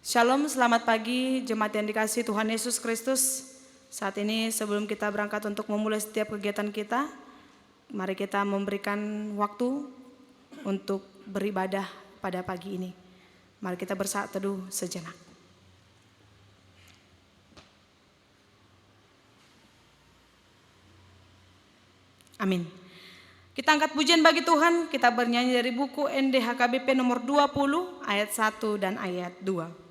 Shalom, selamat pagi jemaat yang dikasihi Tuhan Yesus Kristus. Saat ini sebelum kita berangkat untuk memulai setiap kegiatan kita, mari kita memberikan waktu untuk beribadah pada pagi ini. Mari kita bersaat teduh sejenak. Amin. Kita angkat pujian bagi Tuhan, kita bernyanyi dari buku NDHKBP nomor 20 ayat 1 dan ayat 2.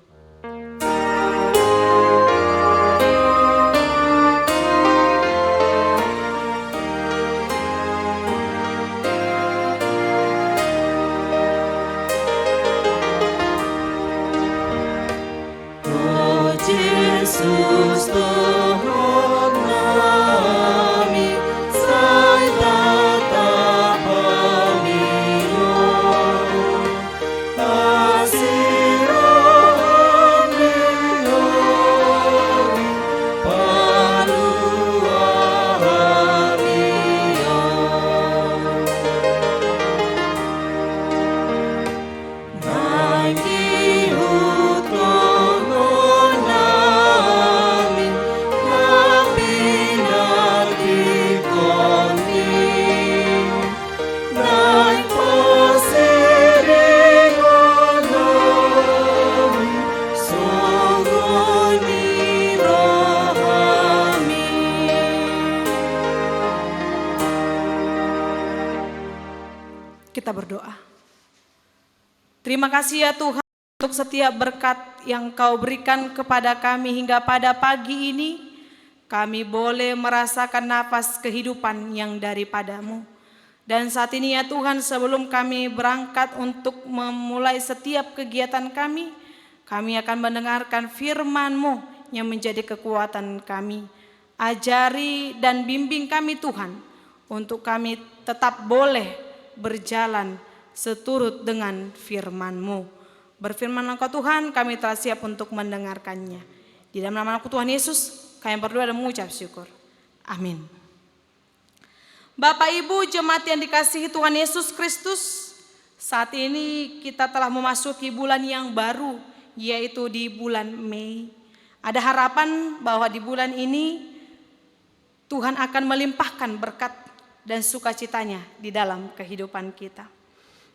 Yesus Tuhan kami, sai tatap pemilu, kasih Beliau, paduan Dia. Naiki hutong Kita berdoa. Terima kasih ya Tuhan untuk setiap berkat yang Kau berikan kepada kami hingga pada pagi ini. Kami boleh merasakan nafas kehidupan yang daripadamu. Dan saat ini ya Tuhan, sebelum kami berangkat untuk memulai setiap kegiatan kami akan mendengarkan firman-Mu yang menjadi kekuatan kami. Ajari dan bimbing kami Tuhan, untuk kami tetap boleh berjalan seturut dengan firman-Mu. Berfirman Engkau Tuhan, kami telah siap untuk mendengarkannya. Di dalam nama Tuhan Yesus, kami berdoa dan mengucap syukur. Amin. Bapak Ibu jemaat yang dikasihi Tuhan Yesus Kristus, saat ini kita telah memasuki bulan yang baru, yaitu di bulan Mei. Ada harapan bahwa di bulan ini Tuhan akan melimpahkan berkat dan sukacitanya di dalam kehidupan kita.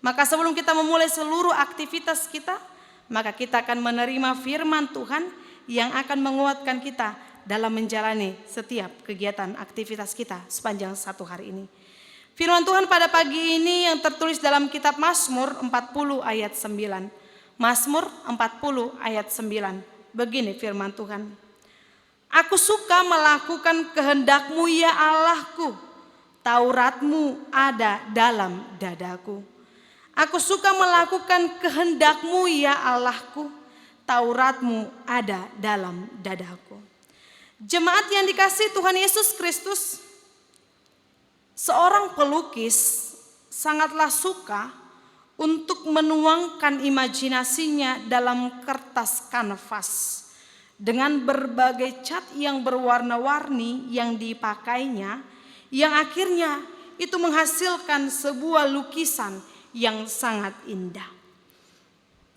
Maka sebelum kita memulai seluruh aktivitas kita, maka kita akan menerima firman Tuhan yang akan menguatkan kita dalam menjalani setiap kegiatan aktivitas kita sepanjang satu hari ini. Firman Tuhan pada pagi ini yang tertulis dalam kitab Mazmur 40 ayat 9. Mazmur 40 ayat 9. Begini firman Tuhan. Aku suka melakukan kehendak-Mu ya Allahku. Taurat-Mu ada dalam dadaku. Aku suka melakukan kehendak-Mu ya Allahku. Taurat-Mu ada dalam dadaku. Jemaat yang dikasihi Tuhan Yesus Kristus, seorang pelukis sangatlah suka untuk menuangkan imajinasinya dalam kertas kanvas dengan berbagai cat yang berwarna-warni yang dipakainya, yang akhirnya itu menghasilkan sebuah lukisan yang sangat indah.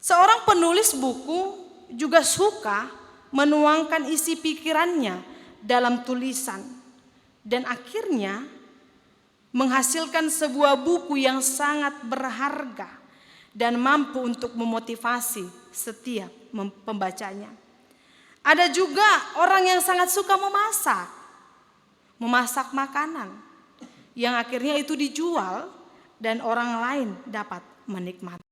Seorang penulis buku juga suka menuangkan isi pikirannya dalam tulisan dan akhirnya menghasilkan sebuah buku yang sangat berharga dan mampu untuk memotivasi setiap pembacanya. Ada juga orang yang sangat suka memasak makanan yang akhirnya itu dijual dan orang lain dapat menikmati.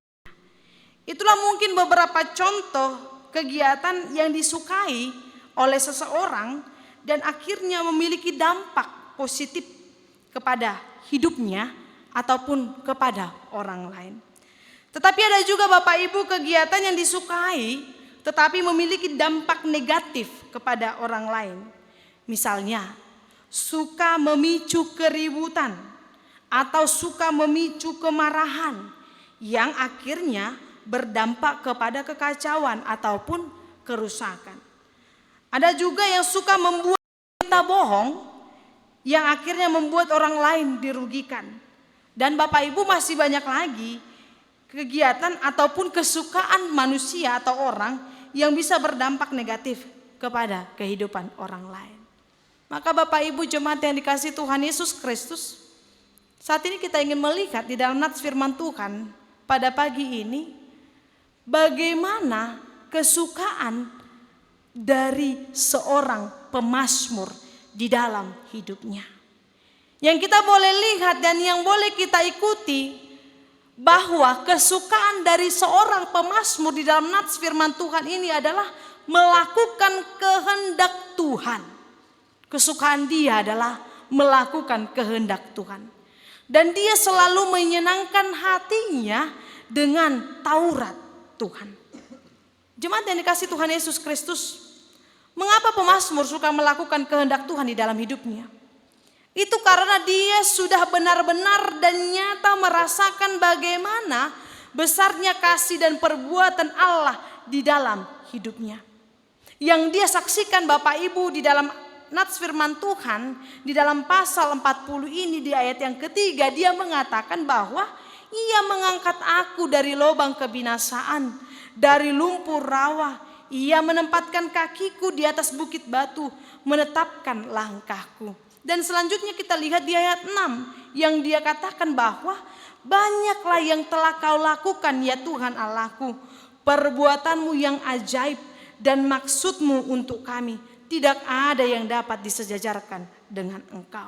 Itulah mungkin beberapa contoh kegiatan yang disukai oleh seseorang dan akhirnya memiliki dampak positif kepada hidupnya ataupun kepada orang lain. Tetapi ada juga Bapak Ibu kegiatan yang disukai tetapi memiliki dampak negatif kepada orang lain. Misalnya suka memicu keributan atau suka memicu kemarahan yang akhirnya berdampak kepada kekacauan ataupun kerusakan. Ada juga yang suka membuat berita bohong yang akhirnya membuat orang lain dirugikan. Dan Bapak Ibu masih banyak lagi kegiatan ataupun kesukaan manusia atau orang yang bisa berdampak negatif kepada kehidupan orang lain. Maka Bapak Ibu jemaat yang dikasihi Tuhan Yesus Kristus, saat ini kita ingin melihat di dalam nats firman Tuhan pada pagi ini, bagaimana kesukaan dari seorang pemazmur di dalam hidupnya. Yang kita boleh lihat dan yang boleh kita ikuti, bahwa kesukaan dari seorang pemazmur di dalam nats firman Tuhan ini adalah melakukan kehendak Tuhan. Kesukaan dia adalah melakukan kehendak Tuhan. Dan dia selalu menyenangkan hatinya dengan Taurat Tuhan. Jemaat yang dikasihi Tuhan Yesus Kristus, mengapa pemazmur suka melakukan kehendak Tuhan di dalam hidupnya? Itu karena dia sudah benar-benar dan nyata merasakan bagaimana besarnya kasih dan perbuatan Allah di dalam hidupnya. Yang dia saksikan Bapak Ibu di dalam nats firman Tuhan, di dalam pasal 40 ini di ayat yang ketiga, dia mengatakan bahwa ia mengangkat aku dari lubang kebinasaan, dari lumpur rawa. Ia menempatkan kakiku di atas bukit batu, menetapkan langkahku. Dan selanjutnya kita lihat di ayat 6 yang dia katakan bahwa banyaklah yang telah kau lakukan ya Tuhan Allahku, perbuatanmu yang ajaib dan maksudmu untuk kami, tidak ada yang dapat disejajarkan dengan engkau.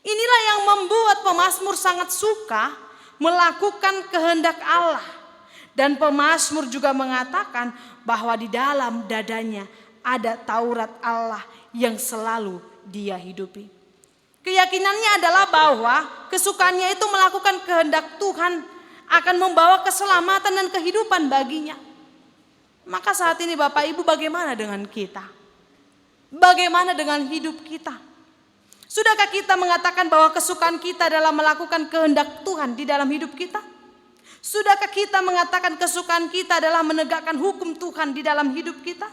Inilah yang membuat pemazmur sangat suka melakukan kehendak Allah. Dan pemazmur juga mengatakan bahwa di dalam dadanya ada Taurat Allah yang selalu dia hidupi. Keyakinannya adalah bahwa kesukaannya itu melakukan kehendak Tuhan akan membawa keselamatan dan kehidupan baginya. Maka saat ini Bapak Ibu, bagaimana dengan kita? Bagaimana dengan hidup kita? Sudahkah kita mengatakan bahwa kesukaan kita adalah melakukan kehendak Tuhan di dalam hidup kita? Sudahkah kita mengatakan kesukaan kita adalah menegakkan hukum Tuhan di dalam hidup kita?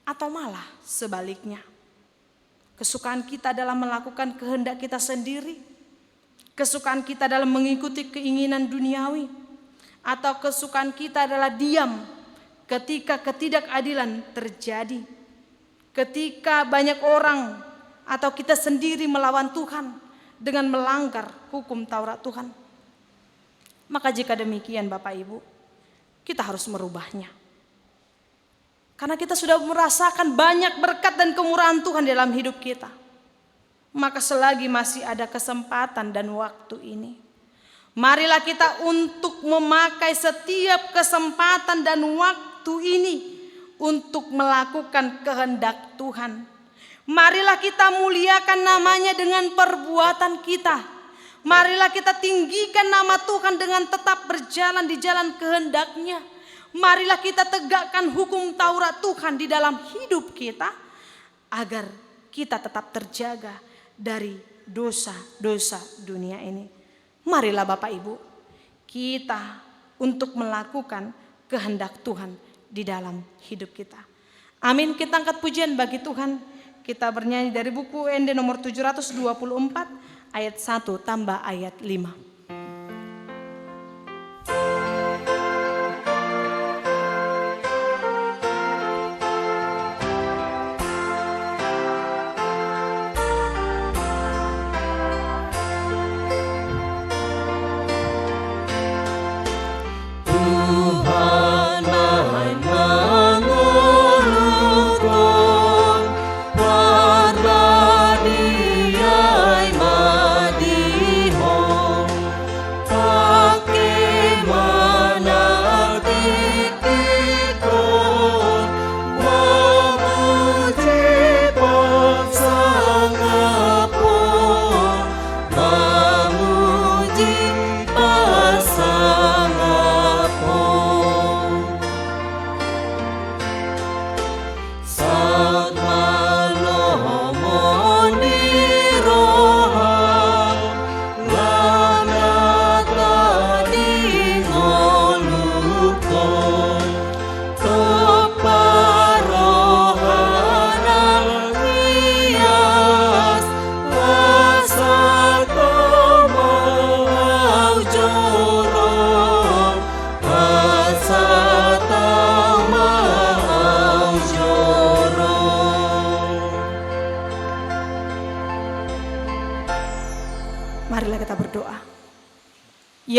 Atau malah sebaliknya, kesukaan kita adalah melakukan kehendak kita sendiri? Kesukaan kita dalam mengikuti keinginan duniawi? Atau kesukaan kita adalah diam ketika ketidakadilan terjadi? Ketika banyak orang atau kita sendiri melawan Tuhan dengan melanggar hukum Taurat Tuhan? Maka jika demikian Bapak Ibu, kita harus merubahnya. Karena kita sudah merasakan banyak berkat dan kemurahan Tuhan dalam hidup kita. Maka selagi masih ada kesempatan dan waktu ini, marilah kita untuk memakai setiap kesempatan dan waktu ini untuk melakukan kehendak Tuhan. Marilah kita muliakan namanya dengan perbuatan kita. Marilah kita tinggikan nama Tuhan dengan tetap berjalan di jalan kehendak-Nya. Marilah kita tegakkan hukum Taurat Tuhan di dalam hidup kita, agar kita tetap terjaga dari dosa-dosa dunia ini. Marilah Bapak Ibu, kita untuk melakukan kehendak Tuhan di dalam hidup kita. Amin. Kita angkat pujian bagi Tuhan. Kita bernyanyi dari buku ND nomor 724 ayat 1 tambah ayat 5.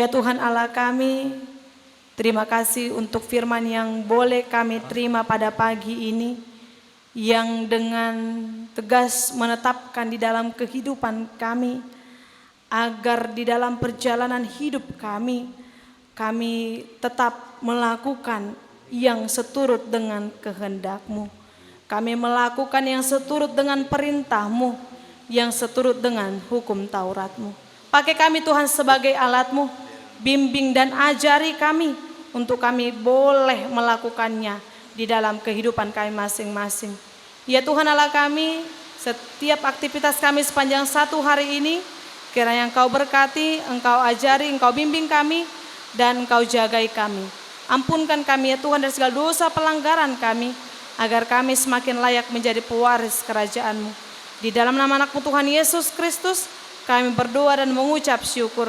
Ya Tuhan Allah kami, terima kasih untuk firman yang boleh kami terima pada pagi ini, yang dengan tegas menetapkan di dalam kehidupan kami, agar di dalam perjalanan hidup kami tetap melakukan yang seturut dengan kehendak-Mu. Kami melakukan yang seturut dengan perintah-Mu, yang seturut dengan hukum Taurat-Mu. Pakai kami Tuhan sebagai alat-Mu, bimbing dan ajari kami untuk kami boleh melakukannya di dalam kehidupan kami masing-masing. Ya Tuhan Allah kami, setiap aktivitas kami sepanjang satu hari ini, kiranya Engkau berkati, Engkau ajari, Engkau bimbing kami, dan Engkau jagai kami. Ampunkan kami ya Tuhan dari segala dosa pelanggaran kami, agar kami semakin layak menjadi pewaris kerajaan-Mu. Di dalam nama anak-Mu Tuhan Yesus Kristus, kami berdoa dan mengucap syukur.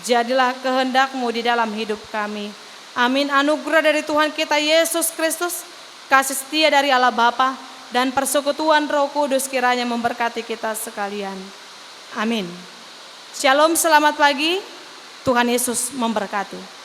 Jadilah kehendak-Mu di dalam hidup kami. Amin. Anugerah dari Tuhan kita Yesus Kristus, kasih setia dari Allah Bapa, dan persekutuan Roh Kudus kiranya memberkati kita sekalian. Amin. Shalom, selamat pagi. Tuhan Yesus memberkati.